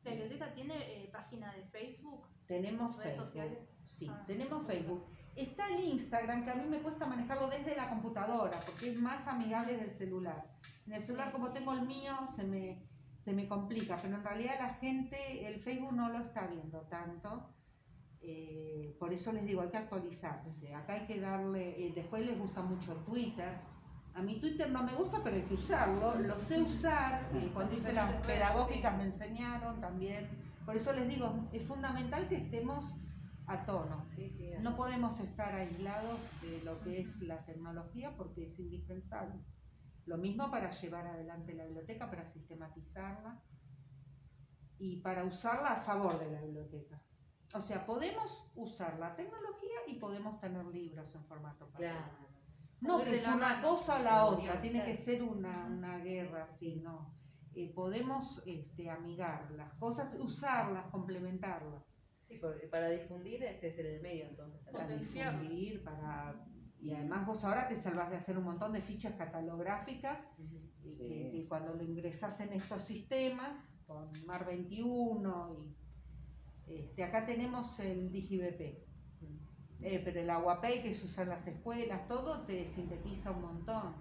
¿La biblioteca tiene página de Facebook? Tenemos ¿Redes Facebook. sociales? Sí, tenemos Facebook. Está el Instagram, que a mí me cuesta manejarlo desde la computadora, porque es más amigable del celular. En el celular, como tengo el mío, se me complica, pero en realidad la gente, el Facebook no lo está viendo tanto. Por eso les digo, hay que actualizarse. Acá hay que darle, después les gusta mucho Twitter. A mí Twitter no me gusta, pero hay que usarlo. Lo sé usar, cuando hice las pedagógicas me enseñaron también. Por eso les digo, es fundamental que estemos a tono. No podemos estar aislados de lo que es la tecnología porque es indispensable. Lo mismo para llevar adelante la biblioteca, para sistematizarla y para usarla a favor de la biblioteca. O sea, podemos usar la tecnología y podemos tener libros en formato papel. Claro. No que es una cosa o la otra, tiene que ser una guerra así, no. Podemos amigar las cosas, usarlas, complementarlas. Sí, para difundir ese es el medio entonces. Para difundir, y además vos ahora te salvás de hacer un montón de fichas catalográficas que cuando lo ingresás en estos sistemas, con MAR 21 y acá tenemos el DigiBP. Pero el Aguapay que se usa en las escuelas, todo te sintetiza un montón.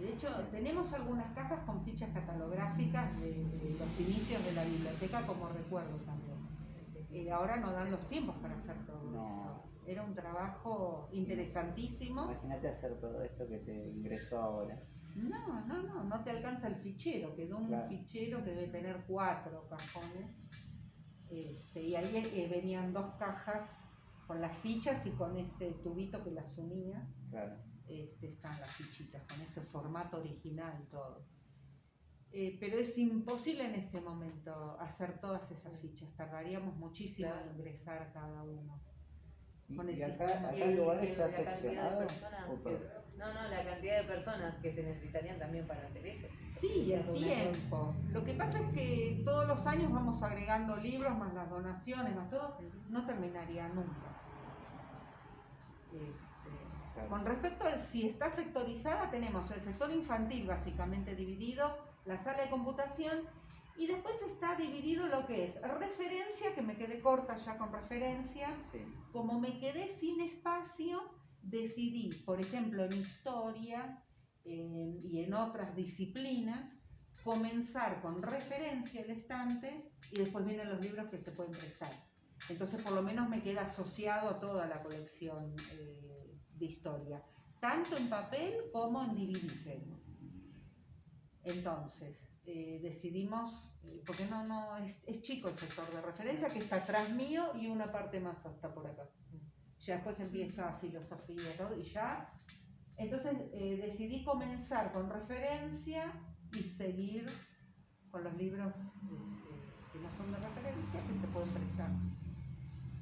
De hecho, tenemos algunas cajas con fichas catalográficas de los inicios de la biblioteca como recuerdo también. Ahora no dan los tiempos para hacer todo eso. Era un trabajo interesantísimo. Imagínate hacer todo esto que te ingresó ahora. No te alcanza el fichero. Quedó un fichero que debe tener 4 cajones. Y ahí venían 2 cajas con las fichas y con ese tubito que las unía. Claro. Están las fichitas, con ese formato original y todo. Pero es imposible en este momento hacer todas esas fichas. Tardaríamos muchísimo en ingresar cada uno. Y acá el lugar está seccionado. La cantidad de personas que se necesitarían también para hacer eso. Sí, el tiempo. Lo que pasa es que todos los años vamos agregando libros, más las donaciones, más todo, no terminaría nunca. Con respecto a si está sectorizada, tenemos el sector infantil básicamente dividido, la sala de computación, y después está dividido lo que es referencia, que me quedé corta ya con referencia. Como me quedé sin espacio, decidí, por ejemplo, en historia y en otras disciplinas, comenzar con referencia el estante y después vienen los libros que se pueden prestar. Entonces por lo menos me queda asociado a toda la colección de historia, tanto en papel como en DVD. Entonces decidimos, porque es chico el sector de referencia que está atrás mío y una parte más hasta por acá. Ya después empieza filosofía y todo y ya. Entonces decidí comenzar con referencia y seguir con los libros que no son de referencia, que se pueden prestar.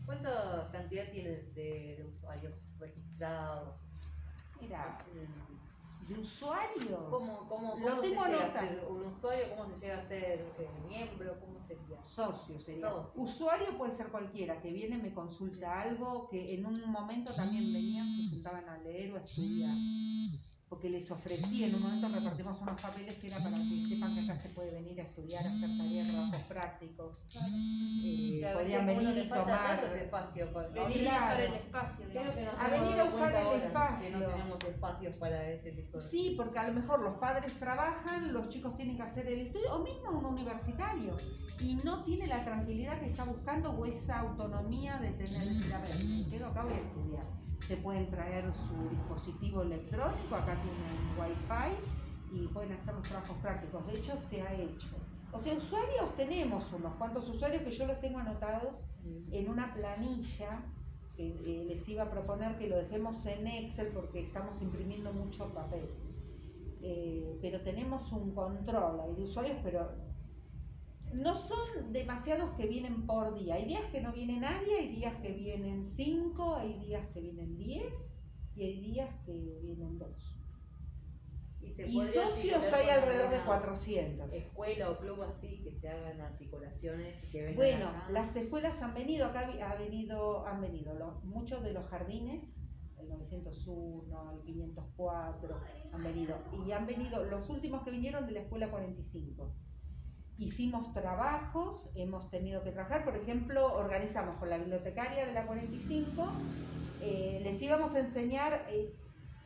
¿Cuánta cantidad tienes de usuarios registrados? Mira, de usuarios. ¿Cómo lo se tengo llega a anotado. ser un usuario? ¿Cómo se llega a ser miembro? ¿Cómo sería? Socio sería. Socio. Usuario puede ser cualquiera, que viene, me consulta algo, que en un momento también venían, se sentaban a leer o a estudiar. Porque les ofrecí, en un momento repartimos unos papeles que era para que sepan que acá se puede venir a estudiar, a hacer tareas, trabajos prácticos. Podían venir y tomar. Venir a usar el espacio, digamos. A venir a usar el espacio. Que no tenemos espacios para este tipo de... Sí, porque a lo mejor los padres trabajan, los chicos tienen que hacer el estudio, o mismo un universitario, y no tiene la tranquilidad que está buscando o esa autonomía de decir, a ver, me quedo acá, voy a estudiar. Se pueden traer su dispositivo electrónico, acá tienen Wi-Fi y pueden hacer los trabajos prácticos. De hecho, se ha hecho. O sea, usuarios tenemos unos cuantos usuarios que yo los tengo anotados en una planilla que les iba a proponer que lo dejemos en Excel porque estamos imprimiendo mucho papel. Pero tenemos un control ahí de usuarios, pero no son demasiados que vienen por día. Hay días que no viene nadie, hay días que vienen 5, hay días que vienen 10 y hay días que vienen 2. Y socios hay alrededor de 400. Escuela o club así, que se hagan articulaciones y que vengan. Bueno, acá. las escuelas han venido, acá han venido muchos de los jardines, el 901, el 504, han venido. Y han venido los últimos que vinieron de la escuela 45. Hicimos trabajos, hemos tenido que trabajar, por ejemplo, organizamos con la bibliotecaria de la 45, les íbamos a enseñar,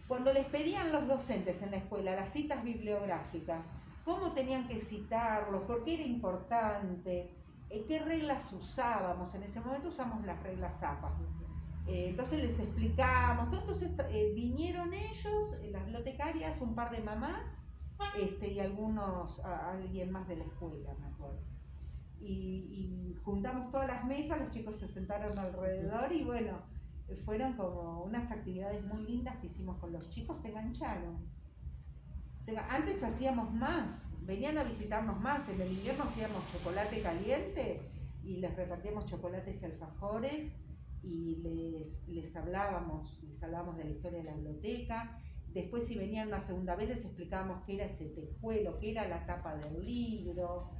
cuando les pedían los docentes en la escuela las citas bibliográficas, cómo tenían que citarlos, por qué era importante, qué reglas usábamos. En ese momento usamos las reglas APA. Entonces les explicamos, entonces vinieron ellos, las bibliotecarias, un par de mamás, y alguien más de la escuela, me acuerdo. Y juntamos todas las mesas, los chicos se sentaron alrededor y bueno, fueron como unas actividades muy lindas que hicimos con los chicos, se engancharon. Antes hacíamos más, venían a visitarnos más, en el invierno hacíamos chocolate caliente y les repartíamos chocolates y alfajores y les hablábamos de la historia de la biblioteca. Después, si venían una segunda vez, les explicábamos qué era ese tejuelo, qué era la tapa del libro,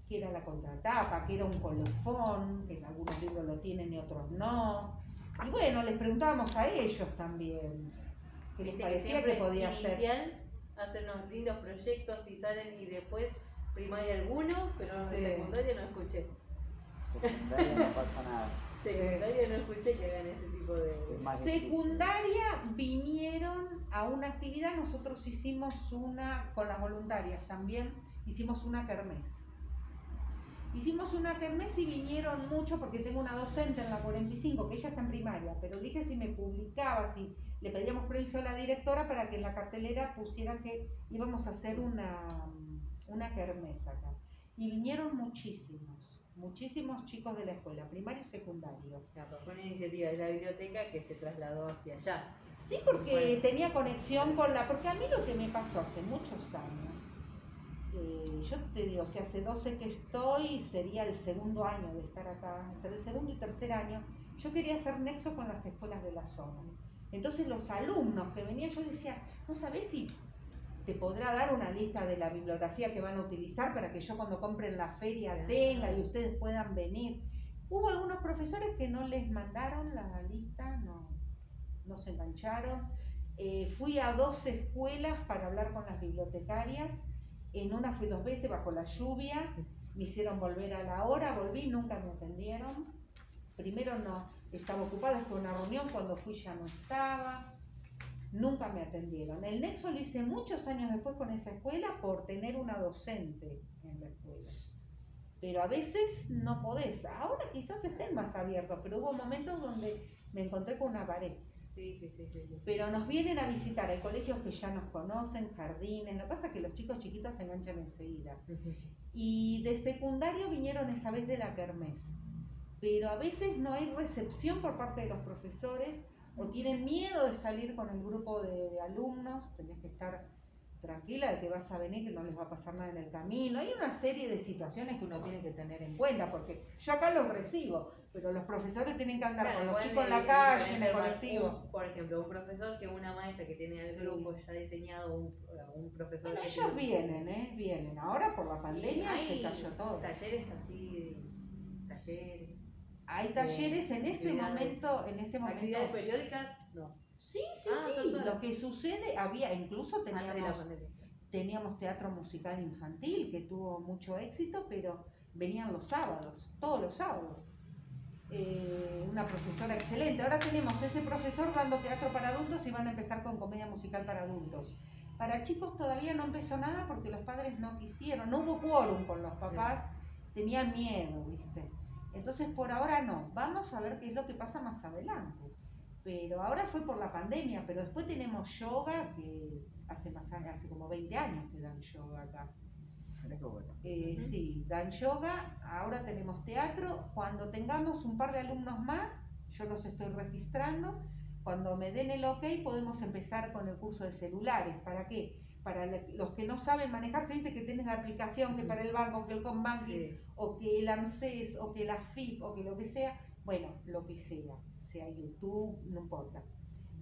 qué era la contratapa, qué era un colofón, que en algunos libros lo tienen y otros no. Y bueno, les preguntábamos a ellos también qué les parecía que podía ser. Hacen unos lindos proyectos y salen, y después primaria alguno, pero los de secundaria no escuché. Secundaria no pasa nada. Secundaria no escuché que hagan ese tipo de... Secundaria vinieron a una actividad, nosotros hicimos una, con las voluntarias también, hicimos una kermés. Hicimos una kermés y vinieron mucho porque tengo una docente en la 45, que ella está en primaria, pero dije si me publicaba, si le pedíamos permiso a la directora para que en la cartelera pusieran que íbamos a hacer una kermés acá. Y vinieron muchísimos chicos de la escuela, primario y secundario. Claro, fue una iniciativa de la biblioteca que se trasladó hacia allá. Sí, porque tenía conexión con porque a mí lo que me pasó hace muchos años, yo te digo, si hace 12 que estoy, sería el segundo año de estar acá, entre el segundo y tercer año, yo quería hacer nexo con las escuelas de la zona. Entonces los alumnos que venían, yo decía, ¿no sabés si te podrá dar una lista de la bibliografía que van a utilizar para que yo cuando compre en la feria tenga y ustedes puedan venir? Hubo algunos profesores que no les mandaron la lista, no se engancharon. Fui a 2 escuelas para hablar con las bibliotecarias. En una fui 2 veces bajo la lluvia, me hicieron volver a la hora, volví, nunca me atendieron. Primero no, estaba ocupada, estuve en una reunión, cuando fui ya no estaba. Nunca me atendieron. El nexo lo hice muchos años después con esa escuela por tener una docente en la escuela. Pero a veces no podés. Ahora quizás estén más abiertos, pero hubo momentos donde me encontré con una pared. Sí. Pero nos vienen a visitar, hay colegios que ya nos conocen, jardines. Lo que pasa es que los chicos chiquitos se enganchan enseguida. Y de secundario vinieron esa vez de la kermés. Pero a veces no hay recepción por parte de los profesores, o tienen miedo de salir con el grupo de alumnos. Tenés que estar tranquila de que vas a venir, que no les va a pasar nada en el camino. Hay una serie de situaciones que uno tiene que tener en cuenta, porque yo acá los recibo, pero los profesores tienen que andar con los chicos en la calle, en el colectivo. Por ejemplo, un profesor que una maestra que tiene el grupo ya diseñado, un profesor... Bueno, ellos vienen. Ahora por la pandemia se cayó todo. Talleres así, talleres... Hay talleres en este momento. ¿Actividades periódicas? No. Sí. Lo que sucede, incluso teníamos teníamos teatro musical infantil que tuvo mucho éxito, pero venían los sábados, todos los sábados. Una profesora excelente. Ahora tenemos ese profesor dando teatro para adultos y van a empezar con comedia musical para adultos. Para chicos todavía no empezó nada porque los padres no quisieron, no hubo quórum con los papás, tenían miedo, ¿viste? Entonces por ahora no, vamos a ver qué es lo que pasa más adelante. Pero ahora fue por la pandemia, pero después tenemos yoga, que hace como 20 años que dan yoga acá. Mira qué bueno. Sí, dan yoga, ahora tenemos teatro. Cuando tengamos un par de alumnos más, yo los estoy registrando. Cuando me den el ok, podemos empezar con el curso de celulares. ¿Para qué? Para los que no saben manejarse, viste que tenés la aplicación, que para el banco, que el Combanking, o que el ANSES, o que la FIP, o que lo que sea. Bueno, lo que sea YouTube, no importa.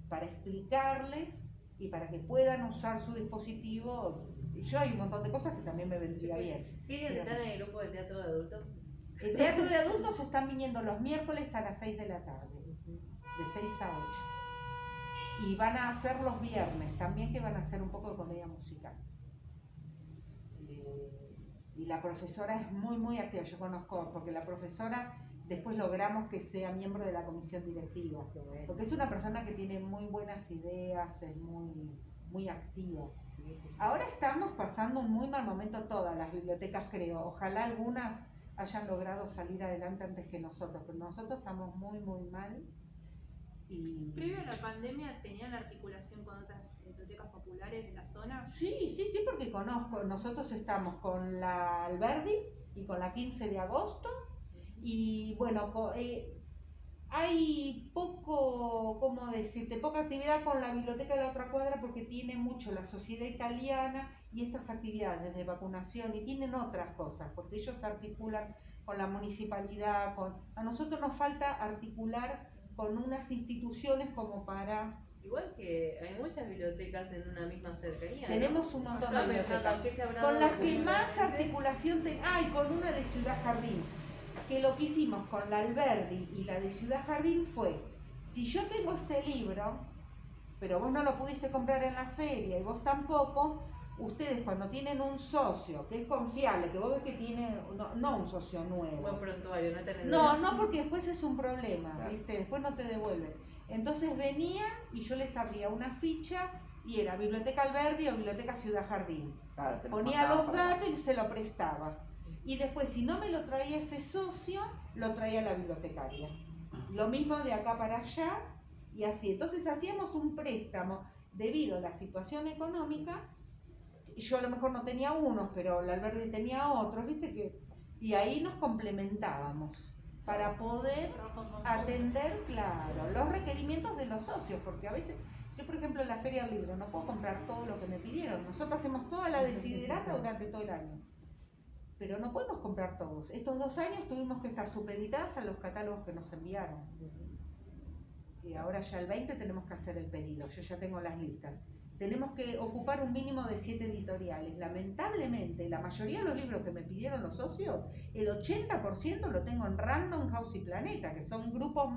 Para explicarles y para que puedan usar su dispositivo. Yo hay un montón de cosas que también me vendría bien. ¿Quiénes están en el grupo de teatro de adultos? El teatro de adultos están viniendo los miércoles a las 6 de la tarde, de 6 a 8. Y van a hacer los viernes también, que van a hacer un poco de comedia musical. Y la profesora es muy, muy activa. Yo conozco, porque la profesora después logramos que sea miembro de la comisión directiva. Porque es una persona que tiene muy buenas ideas, es muy, muy activa. Ahora estamos pasando un muy mal momento todas las bibliotecas, creo. Ojalá algunas hayan logrado salir adelante antes que nosotros, pero nosotros estamos muy, muy mal. Y... ¿Previo a la pandemia tenían articulación con otras bibliotecas populares de la zona? Sí, porque conozco. Nosotros estamos con la Alberdi y con la 15 de agosto. Y bueno, hay poco, ¿cómo decirte? Poca actividad con la biblioteca de la otra cuadra porque tiene mucho la sociedad italiana y estas actividades de vacunación, y tienen otras cosas, porque ellos articulan con la municipalidad, a nosotros nos falta articular con unas instituciones como para... Igual que hay muchas bibliotecas en una misma cercanía. Tenemos un montón de bibliotecas. Con las que más articulación y con una de Ciudad Jardín, que lo que hicimos con la Alberdi y la de Ciudad Jardín fue, si yo tengo este libro, pero vos no lo pudiste comprar en la feria y vos tampoco, ustedes cuando tienen un socio que es confiable, que vos ves que tiene, no un socio nuevo. Buen prontuario, no tenés No, porque después es un problema, ¿viste? Después no te devuelven. Entonces venían y yo les abría una ficha y era Biblioteca Alberdi o Biblioteca Ciudad Jardín. Claro, ponía los datos y se lo prestaba. Y después, si no me lo traía ese socio, lo traía la bibliotecaria. Lo mismo de acá para allá y así. Entonces hacíamos un préstamo debido a la situación económica. Yo a lo mejor no tenía unos, pero la Alberdi tenía otros, ¿viste? Y ahí nos complementábamos para poder atender, claro, los requerimientos de los socios, porque a veces, yo por ejemplo en la Feria del Libro no puedo comprar todo lo que me pidieron. Nosotros hacemos toda la desiderata durante todo el año, pero no podemos comprar todos. Estos 2 años tuvimos que estar supeditadas a los catálogos que nos enviaron. Y ahora ya el 20 tenemos que hacer el pedido, yo ya tengo las listas. Tenemos que ocupar un mínimo de 7 editoriales. Lamentablemente, la mayoría de los libros que me pidieron los socios, el 80% lo tengo en Random House y Planeta, que son grupos